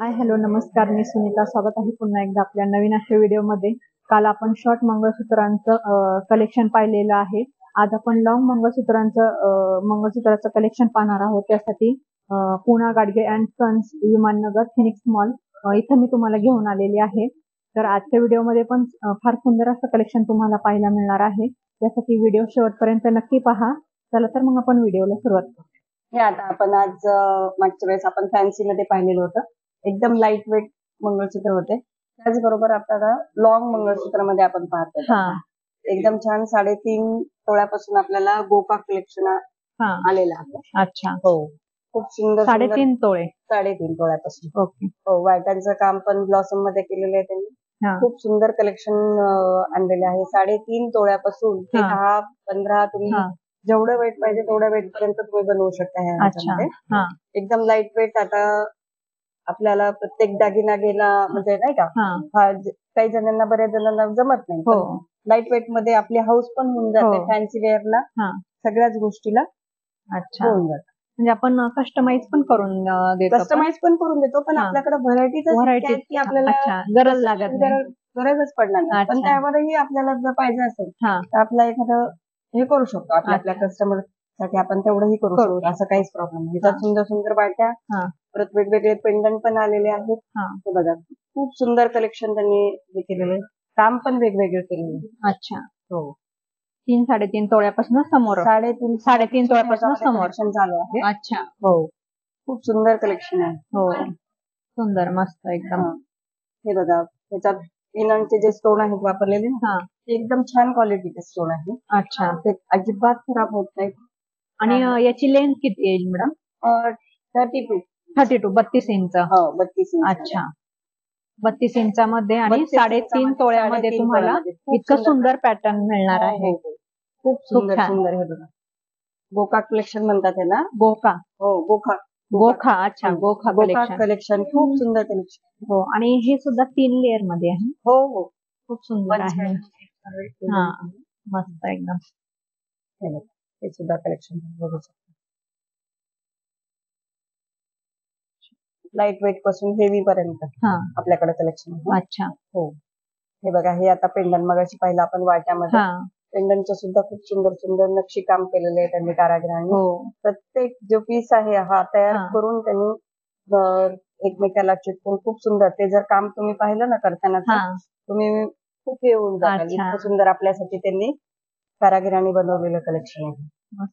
Hi hello नमस्कार, मी सुनीता. स्वागत आहे पुन्हा एकदा आपल्या नवीन अशा व्हिडिओमध्ये. काल आपण शॉर्ट मंगळसूत्रांचं कलेक्शन पाहिलेलं आहे. आज आपण लॉंग मंगळसूत्राचं कलेक्शन पाहणार आहोत. त्यासाठी Puna Gadge and sons, Vimannagar, Phoenix mall इथं मी तुम्हाला घेऊन आलेली आहे. तर आजच्या व्हिडिओमध्ये पण फार सुंदर असं कलेक्शन तुम्हाला पाहायला मिळणार आहे. त्यासाठी व्हिडिओ शेवटपर्यंत नक्की पहा. चला तर मग आपण व्हिडिओला सुरुवात करू. हे आता आपण आज मागच्या वेळेस आपण फॅन्सी मध्ये पाहिलेलं होतं. एकदम लाईट वेट मंगळसूत्र होते. त्याचबरोबर आपल्याला लॉंग मंगळसूत्रामध्ये आपण पाहतो. एकदम छान 3.5 तोळ्यापासून आपल्याला गोका कलेक्शन आलेलं आहे. अच्छा, हो, खूप सुंदर. 3.5 तोळे. 3.5 तोळ्यापासून. ओके. हो, वायटांचं काम पण ब्लॉसम मध्ये केलेलं आहे त्यांनी. खूप सुंदर कलेक्शन आणलेले आहे. 3.5 तोळ्यापासून ते 10-15 तुम्ही जेवढं वेट पाहिजे तेवढ्या वेट पर्यंत तुम्ही बनवू शकता. ह्याच्यामध्ये एकदम लाईट वेट. आता आपल्याला प्रत्येक दागिना गेला म्हणजे नाही का, काही जणांना, बऱ्याच जणांना जमत नाही. लाईट वेट मध्ये आपली हाऊस पण होऊन जाते. फॅन्सी वेअरला सगळ्याच गोष्टीला होऊन जाते. म्हणजे आपण कस्टमाइज पण करून देतो. कस्टमाइज पण करून देतो, पण आपल्याकडे व्हरायटी की आपल्याला गरज लागत नाही, गरजच पडणार नाही. पण त्यावरही आपल्याला जर पाहिजे असेल तर आपलं एखादं हे करू शकतो. आपल्या कस्टमर साठी आपण तेवढंही करू शकतो. असं काहीच प्रॉब्लेम नाही. त्यात सुंदर सुंदर बाट्या, परत वेगवेगळे पेंडंट पण आलेले आहेत. ते बघा, खूप सुंदर कलेक्शन त्यांनी हे केलेलं. काम पण वेगवेगळे केलेले. अच्छा. हो, 3-3.5 तोळ्यापासून समोर. 3.5 तोळ्यापासून समोर चालू आहे. अच्छा. हो, खूप सुंदर कलेक्शन आहे. हो, सुंदर, मस्त एकदम. हे बघा, त्याच्यात पिनांचे जे स्टोन आहेत वापरलेले ते एकदम छान क्वालिटीचे स्टोन आहे. अच्छा. ते अजिबात खराब होत नाही. आणि याची लेंथ किती येईल मॅडम? 32 इंच. हो, 32 इंच. अच्छा, 32 इंचामध्ये आणि 3.5 तोळ्यामध्ये तुम्हाला इतकं सुंदर पॅटर्न मिळणार आहे. खूप सुंदर सुंदर. हे बघा, गोका कलेक्शन म्हणतात ना. गोका. हो, गोका. अच्छा, गोका कलेक्शन खूप सुंदर कलेक्शन. हो, आणि हे सुद्धा 3 लेअर मध्ये आहे. हो हो, खूप सुंदर आहे. मस्त एकदम. हे सुद्धा कलेक्शन बघू शकता. लाईट वेट पासून हेवी पर्यंत आपल्याकडे कलेक्शन आहे. अच्छा. हो, हे बघा, हे आता पेंडंट मगाशी पाहिलं आपण वाट्यामध्ये. पेंडंटचं सुद्धा खूप सुंदर सुंदर नक्षी काम केलेले आहे त्यांनी, कारागिरांनी. प्रत्येक जो पीस आहे हा तयार करून त्यांनी एकमेकाला चिटकून खूप सुंदर. ते जर काम तुम्ही पाहिलं ना करताना, तुम्ही खूप हे होऊन जाल. इतकं सुंदर आपल्यासाठी त्यांनी कारागिरांनी बनवलेलं कलेक्शन आहे.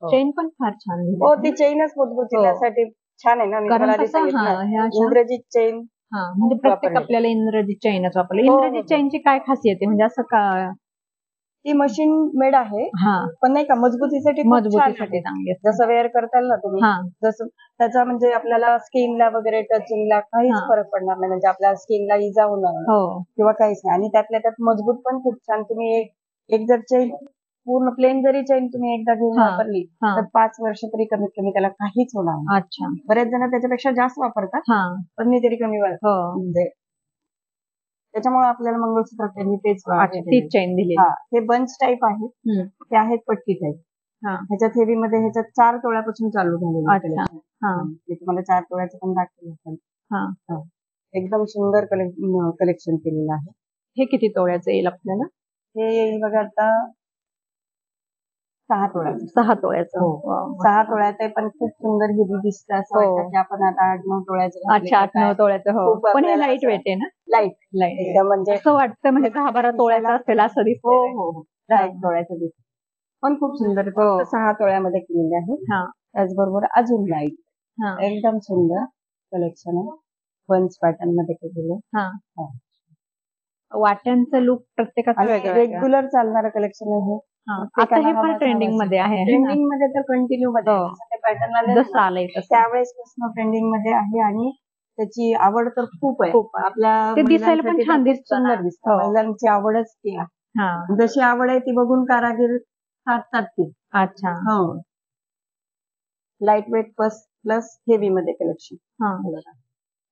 चेन पण फार छान. हो, ती चेनच मजबूत केल्यासाठी छान आहे ना. मी तुम्हाला आधी सांगितलं, इंद्रजीत चेन. म्हणजे प्रत्येक आपल्याला इंद्रजीत चेनच वापरली. इंद्रजीत चेनची काय खासियत आहे, म्हणजे असं का? ती मशीन मेड आहे, पण नाही का मजबूतीसाठी चांगली. जसं वेअर करताल ना तुम्ही, जसं त्याचा म्हणजे आपल्याला स्किनला वगैरे टचिंगला काहीच फरक पडणार नाही. म्हणजे आपल्या स्किनला इजा होणार किंवा काहीच नाही. आणि त्यातल्या त्यात मजबूत पण खूप छान. तुम्ही एक जर चेन पूर्ण प्लेन जरी चेन तुम्ही एकदा घेऊन वापरली तर 5 वर्ष तरी कमीत कमी त्याला काहीच होणार नाही. अच्छा. बरेच जण त्याच्यापेक्षा जास्त वापरतात, पण मी तरी कमी म्हणजे त्याच्यामुळे आपल्याला मंगळसूत्र त्यांनी तीच चेन दिली. हे बंच टाईप आहे. ते आहेत पट्टी टाईप. ह्याच्यात हेवी मध्ये, ह्याच्यात 4 तोळ्यापासून चालू झालेलं आहे. मी तुम्हाला 4 तोळ्याचं पण दाखवलं. एकदम सुंदर कलेक्शन केलेलं आहे. हे किती तोळ्याचं येईल आपल्याला? हे येईल बघा आता 6 तोळ्याचं. 6 तोळ्याचं. हो, 6 तोळ्याचं पण खूप सुंदर हेवी दिसतं. असं वाटतं की आपण आता 8-9 तोळ्याचं. अच्छा, 8-9 तोळ्याचं. हो, पण हे लाईट वेट आहे ना. लाईट एकदम, म्हणजे असं वाटतं म्हणजे 10-12 तोळ्याचं असेल असं दिसतं. हो हो, 10 तोळ्याचं दिसतं, पण खूप सुंदर. 6 तोळ्यामध्ये केलेले आहे. त्याचबरोबर अजून लाईट एकदम सुंदर कलेक्शन आहे. बंच पॅटर्न मध्ये केलेलं. वाट्यांचं लुक प्रत्येकाचं वेगळं. रेग्युलर चालणारं कलेक्शन आहे. आता हे फार ट्रेंडिंग मध्ये आहे. ट्रेंडिंग मध्ये तर कंटिन्यू मध्ये पॅटर्न आले जसं आलंय त्यावेळेस पासून ट्रेंडिंग मध्ये आहे. आणि त्याची आवड तर खूप आहे. आपल्या दिसायला पण छान दिसतं. सुंदर दिसतं. महिलांची आवडच ती आहे. जशी आवड आहे ती बघून कारागीर साधतात ती. अच्छा. हो, लाईट वेट प्लस हेवी मध्ये कलेक्शन.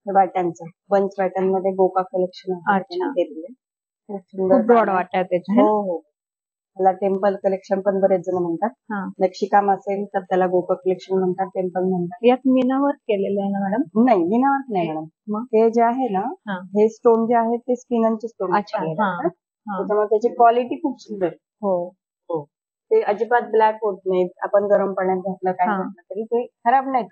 वाट्यांचं बंच पॅटर्न मध्ये गोका कलेक्शन. अच्छा, खूप ब्रॉड वाट्या त्याच्या. हो हो, त्याला टेम्पल कलेक्शन पण बरेच जण म्हणतात. नक्षीकाम असेल तर त्याला गोपक कलेक्शन म्हणतात, टेम्पल म्हणतात. यात मीनावर केलेलं आहे ना मॅडम? नाही, मीनावर नाही मॅडम. हे जे आहे ना, हे स्टोन जे आहेत ते स्पिननचे स्टोन. त्याच्यामुळे त्याची क्वालिटी खूप सुंदर. हो हो, ते अजिबात ब्लॅक होत नाहीत. आपण गरम पाण्यात घातलं काय घातलं तरी ते खराब नाही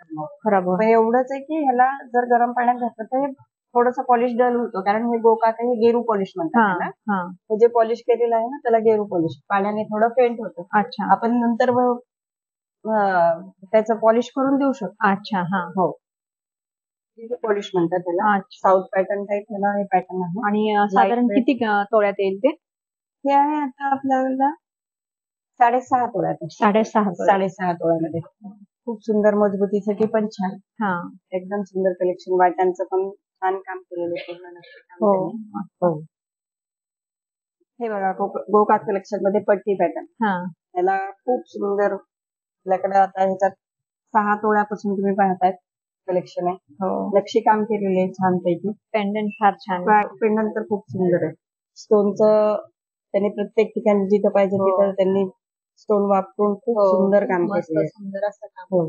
खराब. एवढंच आहे की ह्याला जर गरम पाण्यात घातलं तर थोडंसं पॉलिश डल होतं, कारण हे गोकाक हे गेरू पॉलिश म्हणतात त्याला. जे पॉलिश केलेलं आहे ना त्याला गेरू पॉलिश, पाण्याने थोडं फेंट होतं. अच्छा, आपण नंतर त्याचं पॉलिश करून देऊ शकतो. अच्छा, हो, पॉलिश म्हणतात त्याला. साऊथ पॅटर्न टाईप त्याला हे पॅटर्न आहे. आणि साधारण किती तोळ्यात येईल ते? हे आहे आता आपल्याला 6.5 तोळ्यात. 6.5 तोळ्यामध्ये. खूप सुंदर, मजबूतीसाठी पण छान. एकदम सुंदर कलेक्शन. वाट्यांचं पण छान काम केलेलं. हो, हे बघा गोकाक कलेक्शन मध्ये पट्टी पॅटर्न. त्याला खूप सुंदर आपल्याकडे आता ह्याच्यात 6 तोळ्यापासून तुम्ही पाहताय कलेक्शन आहे. नक्षीकाम केलेले छान पैकी. पेंडंट फार छान. पेंडंट तर खूप सुंदर आहे. स्टोनचं त्यांनी प्रत्येक ठिकाणी जिथं पाहिजे तिथं त्यांनी स्टोन वापरून खूप सुंदर काम केलं. सुंदर असं काम.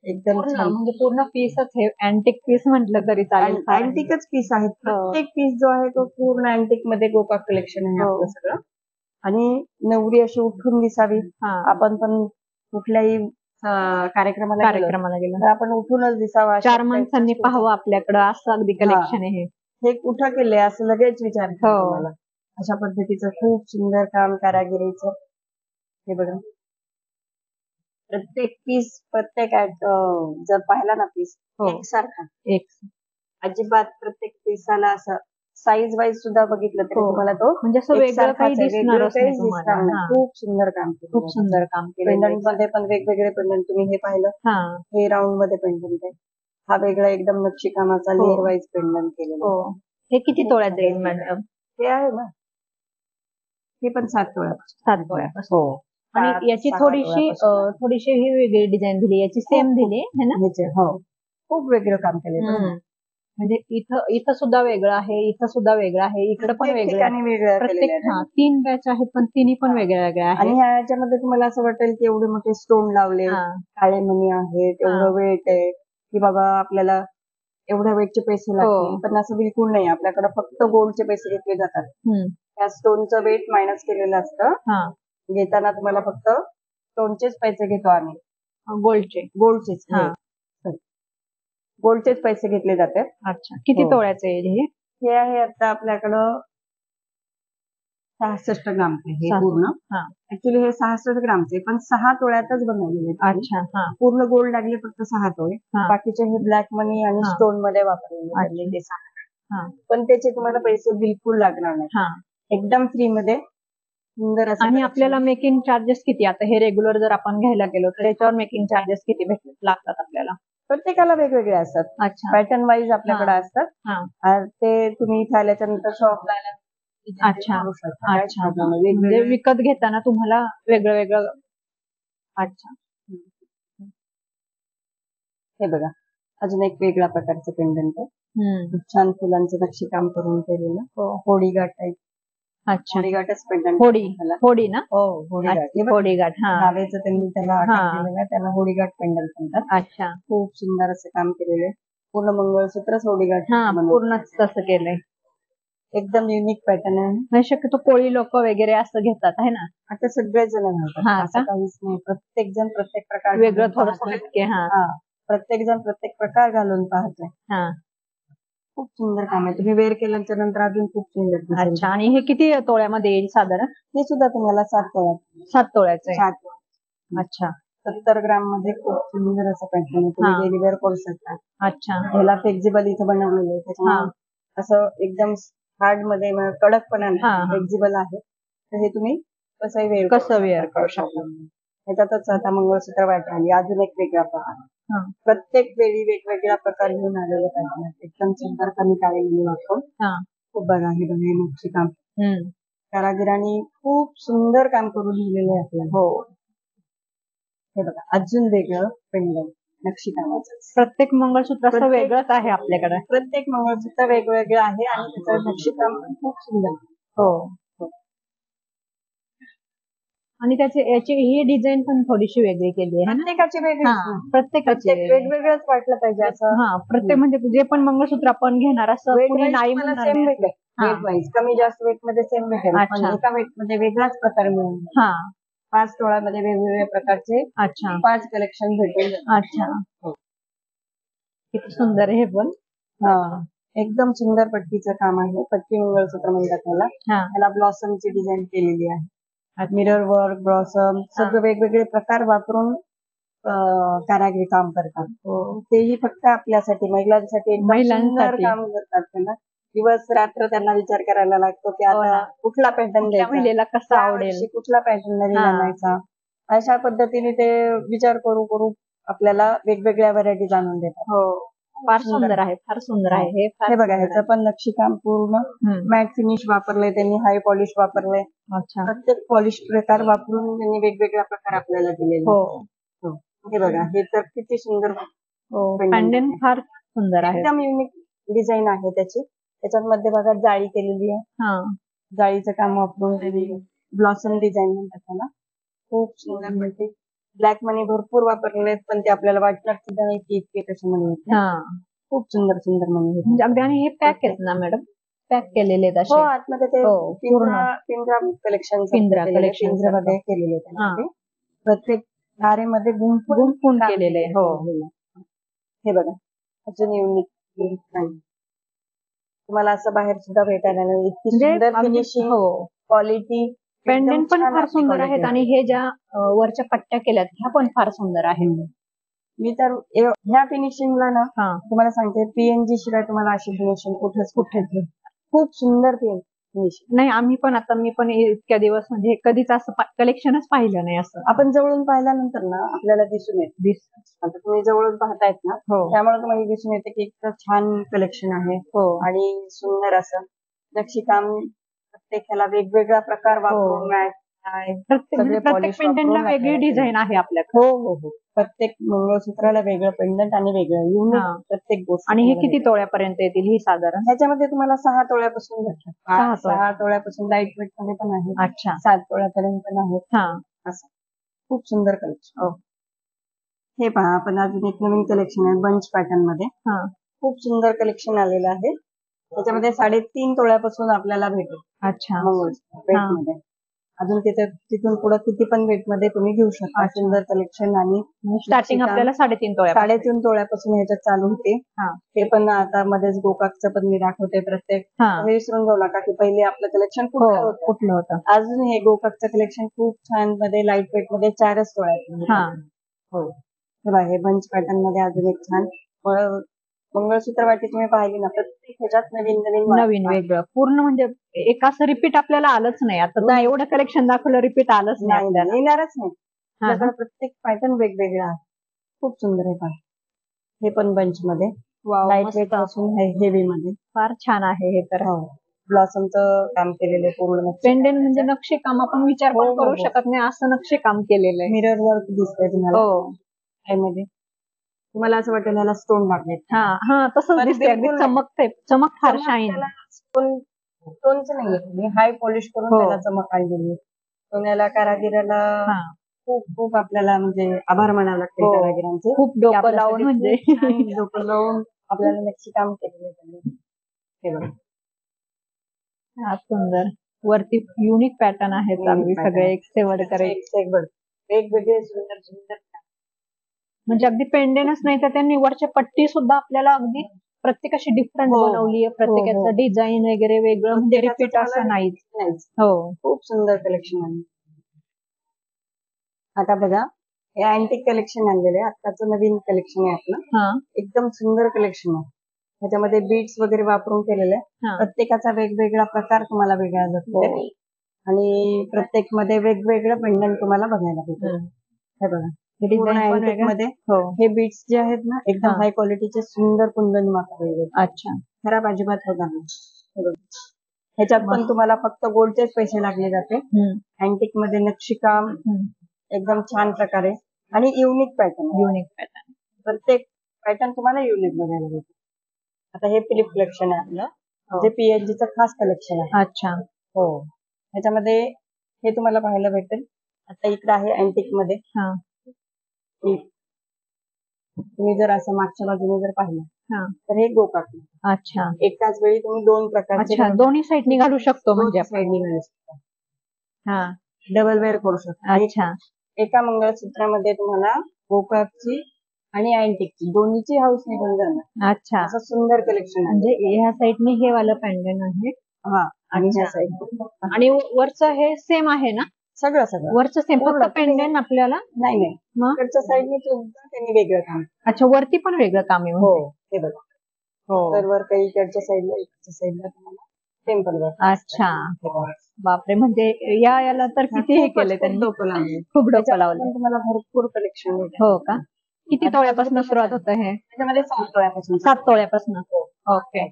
एकदम म्हणजे पूर्ण पीसच हे अँटिक पीस म्हटलं तरी चालेल. अँटिकच पीस आहेत. प्रत्येक पीस जो आहे तो पूर्ण अँटिक मध्ये गोकाक कलेक्शन आहे आपलं सगळं. आणि नवरी अशी उठून दिसावी. आपण पण कुठल्याही कार्यक्रमाला गेलो तर आपण उठूनच दिसावा. 4 माणसांनी पाहावं आपल्याकडं, असं अगदी कलेक्शन आहे हे. कुठं केले असं लगेच विचारतो मला. अशा पद्धतीचं खूप सुंदर काम कारागिरीचं. हे बघा, प्रत्येक पीस, प्रत्येक जर पाहिला ना पीस एकसारखा, अजिबात प्रत्येक पीसाला असं साईज वाईज सुद्धा बघितलं तरी तुम्हाला तो म्हणजे असं वेगळं काही दिसणार नाही. खूप सुंदर काम केलं. खूप सुंदर काम केलं. पेंडंट मध्ये पण वेगवेगळे पेंडंट तुम्ही हे पाहिलं, हे राऊंड मध्ये पेंडंट आहे. हा वेगळा एकदम नक्षीकामाचा लेअर वाईज पेंडंट केलेला. हे किती तोळ्यात येईल मॅडम? हे आहे ना, हे पण 7 तोळ्यापासून. 7 तोळ्यापासून. हो. आणि याची थोडीशी ही वेगळी डिझाईन दिली, याची सेम दिली है ना? हो, खूप वेगळं काम केलं. म्हणजे इथं सुद्धा वेगळं आहे, इथं सुद्धा वेगळं आहे, इकडे पण वेगळं आहे. प्रत्येक 3 बॅच आहेत पण तिन्ही पण वेगळ्या वेगळ्या आहेत. आणि ह्याच्यामध्ये तुम्हाला असं वाटेल की एवढे मोठे स्टोन लावले, काळे मणी आहेत, एवढं वेट आहे की बाबा आपल्याला एवढ्या वेटचे पैसे लागतील, पण असं बिलकुल नाही. आपल्याकडे फक्त गोल्डचे पैसे घेतले जातात. त्या स्टोनचं वेट मायनस केलेलं असतं. घेताना तुम्हाला फक्त स्टोनचेच पैसे घेतो आम्ही, गोल्डचेच पैसे घेतले जातात. अच्छा, किती तोळ्याचं आहे हे आहे आता आपल्याकडं 66 ग्रामचे हे पूर्ण. ऍक्च्युली हे 66 ग्रामचे पण 6 तोळ्यातच बनवलेले. अच्छा, पूर्ण गोल्ड लागले फक्त 6 तोळे. बाकीचे हे ब्लॅक मनी आणि स्टोन मध्ये वापरलेले ते 6. पण त्याचे तुम्हाला पैसे बिलकुल लागणार नाही. एकदम फ्री मध्ये सुंदर असं. आणि आपल्याला मेकिंग चार्जेस किती? आता हे रेग्युलर जर आपण घ्यायला गेलो तर त्याच्यावर मेकिंग चार्जेस किती लागतात आपल्याला? प्रत्येकाला वेगवेगळे असतात. पॅटर्न वाईज आपल्याकडे असतात. ते तुम्ही इथे आल्याच्या नंतर शॉपला अच्छा, म्हणजे विकत घेताना तुम्हाला वेगळं वेगळं. अच्छा, हे बघा, अजून एक वेगळ्या प्रकारचं पेंडंट आहे. छान फुलांचं नक्षीकाम करून केलेलं. होडीघाट टाईप. अच्छा, होडीघाटच पेंडंट. होडी ना? हो, होडीघाट. नावेचं त्यांनी त्याला केलेलं आहे, त्याला होडीघाट पेंडंट म्हणतात. अच्छा, खूप सुंदर असं काम केलेलं आहे. पूर्ण मंगळसूत्रच होडीघाट. पूर्णच तसं केलंय. एकदम युनिक पॅटर्न आहे. शक्यतो कोळी लोक वगैरे असं घेतात आहे ना? आता सगळेच जण घालतात, असं काहीच नाही. प्रत्येक जण प्रत्येक प्रकार वेगळं थोडं. प्रत्येक जण प्रत्येक प्रकार घालून पाहतोय. खूप सुंदर काम आहे. तुम्ही वेअर केल्याच्या नंतर अजून खूप सुंदर. अच्छा, आणि हे किती तोळ्यामध्ये येईल साधारण? हे सुद्धा तुम्हाला 7 तोळ्यात. 7 तोळ्याचं. 7. अच्छा, 70 ग्राम मध्ये खूप सुंदर असं पॅटर्न तुम्ही डेली वेअर करू शकता. अच्छा, ह्याला फ्लेक्झिबल इथं बनवलेलं आहे, त्याच्यामुळे असं एकदम हार्ड मध्ये कडकपणा फ्लेक्झिबल आहे. तर हे तुम्ही कसं वेअर करू शकता. ह्याच्यातच आता मंगळसूत्र पॅटर्न आली, अजून एक वेगळा प्रकार. प्रत्येक वेळी वेगवेगळ्या प्रकार घेऊन आलेले पॅटर्न एकदम सुंदर कमी काळेमध्ये वापरून. खूप बघा, हे बघा नक्षीकाम. कारागिरांनी खूप सुंदर काम करून दिलेलं आहे आपल्याला. हो, हे बघा अजून वेगळं पेंडंट नक्षीकामाचं. प्रत्येक मंगळसूत्र वेगळंच आहे आपल्याकडे. प्रत्येक मंगळसूत्र वेगवेगळं आहे आणि त्याचं नक्षीकाम खूप सुंदर. हो, आणि याची ही डिझाईन पण थोडीशी वेगळी केली आहे. प्रत्येकाची वेगळी, प्रत्येकाची वेगवेगळंच वाटलं पाहिजे असं. प्रत्येक म्हणजे जे पण मंगळसूत्र आपण घेणार असं कुणी नाही म्हणणार सेम नाही. भेटेल. वेट वाईज कमी जास्त वेट मध्ये सेम भेटेल, पण एका वेट मध्ये वेगळाच प्रकार मिळून 5 तोळ्यामध्ये वेगवेगळ्या प्रकारचे 5 कलेक्शन भेटेल. किती सुंदर आहे हे पण. एकदम सुंदर पट्टीचं काम आहे. पट्टी मंगळसूत्र म्हणतात त्याला. त्याला ब्लॉसमची डिझाईन केलेली आहे. मिरर वर्क, ब्लॉसम सगळे वेगवेगळे प्रकार वापरून कारागीर काम करतात. तेही फक्त आपल्यासाठी, महिलांसाठी सुंदर काम करतात. त्यांना दिवस रात्र त्यांना विचार करायला लागतो की आता कुठला पॅटर्न द्यायचा, कसा आवडेल, कुठला पॅटर्न नवीन आणायचा. अशा पद्धतीने ते विचार करू करू आपल्याला वेगवेगळ्या व्हरायटी आणून देतात. फार सुंदर आहे, फार सुंदर आहे. हे बघा, ह्याचं पण नक्षीकाम पूर्ण मॅट फिनिश वापरलंय त्यांनी, हाय पॉलिश वापरलंय. प्रत्येक पॉलिश प्रकार वापरून त्यांनी वेगवेगळा प्रकार आपल्याला दिलेला. हे बघा, हे तर किती सुंदर पेंडंट, फार सुंदर आहे. एकदम युनिक डिझाईन आहे त्याची. त्याच्यामध्ये बघा जाळी केलेली आहे. जाळीचं काम वापरून त्यांनी ब्लॉसम डिझाईन म्हणतात त्याला. खूप सुंदर म्हणजे ब्लॅक मनी भरपूर वापरले, पण ते आपल्याला वाटणार सुद्धा नाही की इतके कसे मनी. खूप सुंदर सुंदर मनी. आणि हे पॅक आहेत ना मॅडम, पॅक केलेले आहेत हो, आतमध्ये ते पिंजरा कलेक्शन, पिंजऱ्यामध्ये केलेले आहेत. प्रत्येक धारेमध्ये गुंफून केलेले आहे. हे बघा, अजून युनिक तुम्हाला असं बाहेर सुद्धा भेटायला नाही. इतकी सुंदर फिनिशिंग, क्वालिटी. पेंडंट पण फार सुंदर आहेत आणि हे ज्या वरच्या पट्ट्या केल्यात ह्या पण फार सुंदर आहेत. मी तर ह्या फिनिशिंगला ना तुम्हाला सांगते, पीएनजी शिवाय तुम्हाला अशी फिनिशिंग कुठेच खूप सुंदर फिनिशिंग नाही. मी पण इतक्या दिवस म्हणजे कधीच असं कलेक्शनच पाहिलं नाही. असं आपण जवळून पाहिल्यानंतर ना आपल्याला दिसून येते. आता तुम्ही जवळून पाहतायत ना, त्यामुळे तुम्हाला दिसून येते की इतकं छान कलेक्शन आहे. आणि सुंदर असं नक्षीकाम, प्रत्येकाला वेगवेगळा प्रकार वापरून प्रत्येक पेंडंटला वेगळी डिझाईन आहे आपल्याकडे. हो, प्रत्येक मंगळसूत्राला वेगळं पेंडंट आणि वेगळं युनिक प्रत्येक गोष्ट. आणि हे किती तोळ्यापर्यंत येतील ही साधारण? ह्याच्यामध्ये तुम्हाला 6 तोळ्यापासून भेटतात. 6 तोळ्यापासून लाईट वेट मध्ये पण आहे. 7 तोळ्यापर्यंत पण आहे. असं खूप सुंदर कलेक्शन. हे पहा, आपण अजून एक नवीन कलेक्शन आहे बंच पॅटर्न मध्ये. खूप सुंदर कलेक्शन आलेलं आहे. त्याच्यामध्ये 3.5 तोळ्यापासून आपल्याला भेटेल मंगळसूत्र वेट मध्ये. अजून तिथून पुढे किती पण वेट मध्ये तुम्ही घेऊ शकता. सुंदर कलेक्शन. आणि स्टार्टिंग आपल्याला 3.5 तोळ्यापासून ह्याच्यात चालू होते. ते पण आता मध्येच गोकाकचं पण मी दाखवते. प्रत्येक विसरून जाऊ नका की पहिले आपलं कलेक्शन कुठलं होतं. अजून हे गोकाकचं कलेक्शन खूप छान मध्ये लाईट वेट मध्ये 4च तोळ्यात. हे बंच पॅटर्न मध्ये अजून एक छान मंगळसूत्र वाटी तुम्ही पाहिली ना, प्रत्येक ह्याच्यात नवीन वेगळं पूर्ण म्हणजे एक असं रिपीट आपल्याला आलंच नाही. आता एवढं कलेक्शन दाखवलं, रिपीट आलंच नाही, येणारच नाही. प्रत्येक पॅटर्न वेगवेगळा आहे. खूप सुंदर आहे. हे पण बंच मध्ये लाईट वेट पासून हेवी मध्ये फार छान आहे. हे तर ब्लॉसमचं काम केलेलं आहे पूर्ण. पेंडंट म्हणजे नक्षी काम आपण विचार पण करू शकत नाही असं नक्षी काम केलेलं आहे. मिरर वर्क दिसतंय तुम्हाला मध्ये. तुम्हाला असं वाटेल याला स्टोन लागले. तसंच दिसतंय. चमक फार शाईन. स्टोनचं नाहीये, हाय पॉलिश करून त्याला चमक आलेली. सोन्याला कारागिराला खूप आपल्याला म्हणजे आभार मानावे लागते कारागिरांचे. खूप डोकं लावून म्हणजे डोकं लावून आपल्याला नक्षी काम केलेलं आहे. हे बघा, सुंदर. वरती युनिक पॅटर्न आहेत अगदी सगळे. वेगवेगळे सुंदर सुंदर. म्हणजे अगदी पेंडेंटच नाही तर त्यांनी वरच्या पट्टी सुद्धा आपल्याला अगदी प्रत्येकाशी डिफरंट बनवली आहे. प्रत्येकाचं डिझाईन वगैरे वेगळं, म्हणजे रिपीट असं नाहीच. खूप सुंदर कलेक्शन आहे. आता बघा, हे अँटिक कलेक्शन आणलेलं आहे. आताचं नवीन कलेक्शन आहे आपलं. एकदम सुंदर कलेक्शन आहे. त्याच्यामध्ये बीड्स वगैरे वापरून केलेले आहे. प्रत्येकाचा वेगवेगळा प्रकार तुम्हाला वेगळा जातो. आणि प्रत्येक मध्ये वेगवेगळं पेंडंट तुम्हाला बघायला भेटेल. हे बघा, मध्ये हे बीड्स जे आहेत ना, एकदम हाय क्वालिटीचे सुंदर कुंदन वापरलेले. खराब अजिबात होत नाही. ह्याच्यात पण तुम्हाला फक्त गोल्डचेच पैसे लागले जाते. अँटिक मध्ये नक्षीकाम एकदम छान प्रकारे आणि युनिक पॅटर्न. प्रत्येक पॅटर्न तुम्हाला युनिक बघायला भेटेल. आता हे फिलिप कलेक्शन आहे आपलं, जे पीएनजीचं खास कलेक्शन आहे. ह्याच्यामध्ये हे तुम्हाला पाहायला भेटेल आता इकडे आहे अँटिक मध्ये. तुम्ही जर असं मागच्या बाजूने जर पाहिलं तर हे गोकाक. अच्छा. एकाच वेळी तुम्ही दोन प्रकारचे दोन्ही साईडनी घालू शकतो म्हणजे साईडनी घालू शकता. डबल वेअर करू शकता. अच्छा. एका मंगळसूत्रामध्ये तुम्हाला गोकाकची आणि अँटिकची दोन्हीची हाऊस निघून जाणार. अच्छा. असं सुंदर कलेक्शन म्हणजे ह्या साईडनी हे वाला पेंडंट आहे. आणि ह्या साईड आणि वरचं हे सेम आहे ना? सगळं वरचं सेम, फक्त पेंडंट आपल्याला नाही इकडच्या साईडने सुद्धा त्यांनी वेगळं काम. अच्छा, वरती पण वेगळं काम आहे. हो, हे बघा. तर वर काही इकडच्या साईडला, इकडच्या साईडला तुम्हाला टेम्पल वर्क. अच्छा. बापरे, म्हणजे याला तर किती हे केलंय त्यांनी. खूप डोकं लावलं. तुम्हाला भरपूर कलेक्शन. हो का? किती तोळ्यापासून सुरुवात होतं हे? त्याच्यामध्ये 7 तोळ्यापासून. 7 तोळ्यापासून. ओके.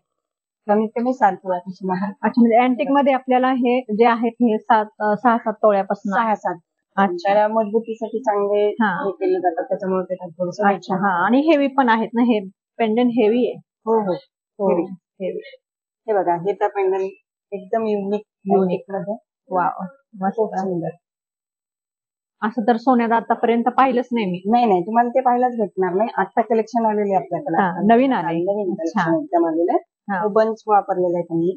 कमीत कमी 7 तोळ्यापासून आहे. अच्छा, म्हणजे अँटिक मध्ये आपल्याला हे जे आहेत हे 6-7 तोळ्यापासून. 6-7. अच्छा. मजबूतीसाठी चांगले हे केले जातात, त्याच्यामुळे ते थोडंसं. अच्छा. आणि हेवी पण आहेत ना, हे पेंडंट हेवी आहे. हो. हेवी. हे बघा, हे तर पेंडंट एकदम युनिक मध्ये. वाव, मस्त सुंदर. असं तर सोन्यात आतापर्यंत पाहिलंच नाही मी. नाही, तुम्हाला ते पाहायलाच भेटणार नाही. आता कलेक्शन आलेले आपल्याकडे, नवीन आले. एकदम आलेले. बंच वापरलेला आहे त्यांनी.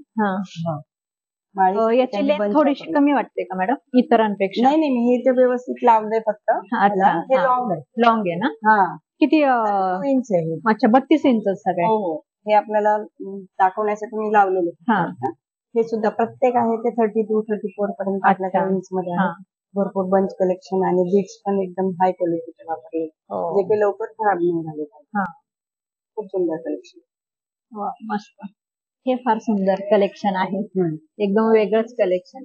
याची लेंथ थोडीशी कमी वाटते का मॅडम इतरांपेक्षा? नाही, मी हे ते व्यवस्थित लावलंय फक्त. अच्छा. हे लॉंग आहे ना? किती 2 इंच आहे. अच्छा, 32 इंच सगळे. हो. हे आपल्याला दाखवण्यासाठी मी लावलेले. हे सुद्धा प्रत्येक आहे ते 32-34 पर्यंत आपल्याला इंच मध्ये आहे. भरपूर बंच कलेक्शन आणि बीट्स पण एकदम हाय क्वालिटीचे वापरले, जे काही लवकर खराब नाही झाले. खूप सुंदर कलेक्शन. मस्त. हे फार सुंदर कलेक्शन आहे. एकदम वेगळंच कलेक्शन.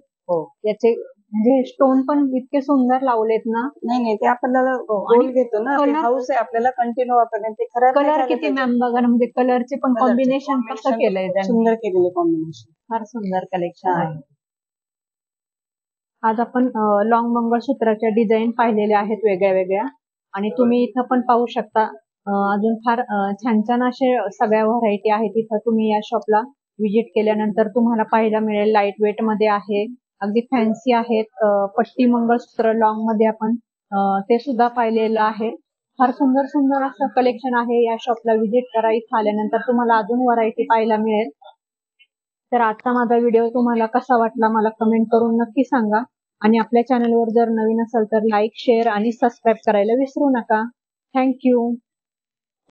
याचे म्हणजे स्टोन पण इतके सुंदर लावलेत ना. नाही, ते आपल्याला गोल घेतो ना, हाऊस आहे आपल्याला कंटिन्यू वापरण्याचे. कलर किती मॅम बघा ना, म्हणजे कलरचे पण कॉम्बिनेशन कसं केलंय त्यांनी. सुंदर केलेले कॉम्बिनेशन. फार सुंदर कलेक्शन आहे. आज आपण लॉंग मंगळसूत्राच्या डिझाईन पाहिलेल्या आहेत वेगळ्या वेगळ्या, आणि तुम्ही इथं पण पाहू शकता अजून फार छान छान असे सगळ्या व्हरायटी आहेत. इथं तुम्ही या शॉपला व्हिजिट केल्यानंतर तुम्हाला पाहायला मिळेल. लाईट वेट मध्ये आहे, अगदी फॅन्सी आहेत. पट्टी मंगळसूत्र लॉंग मध्ये आपण ते सुद्धा पाहिलेलं आहे. फार सुंदर सुंदर असं कलेक्शन आहे. या शॉपला व्हिजिट करा. इथं आल्यानंतर तुम्हाला अजून व्हरायटी पाहायला मिळेल. तर आजचा माझा व्हिडिओ तुम्हाला कसा वाटला मला कमेंट करून नक्की सांगा, आणि आपल्या चॅनलवर जर नवीन असाल तर लाईक, शेअर आणि सबस्क्राईब करायला विसरू नका. थँक्यू.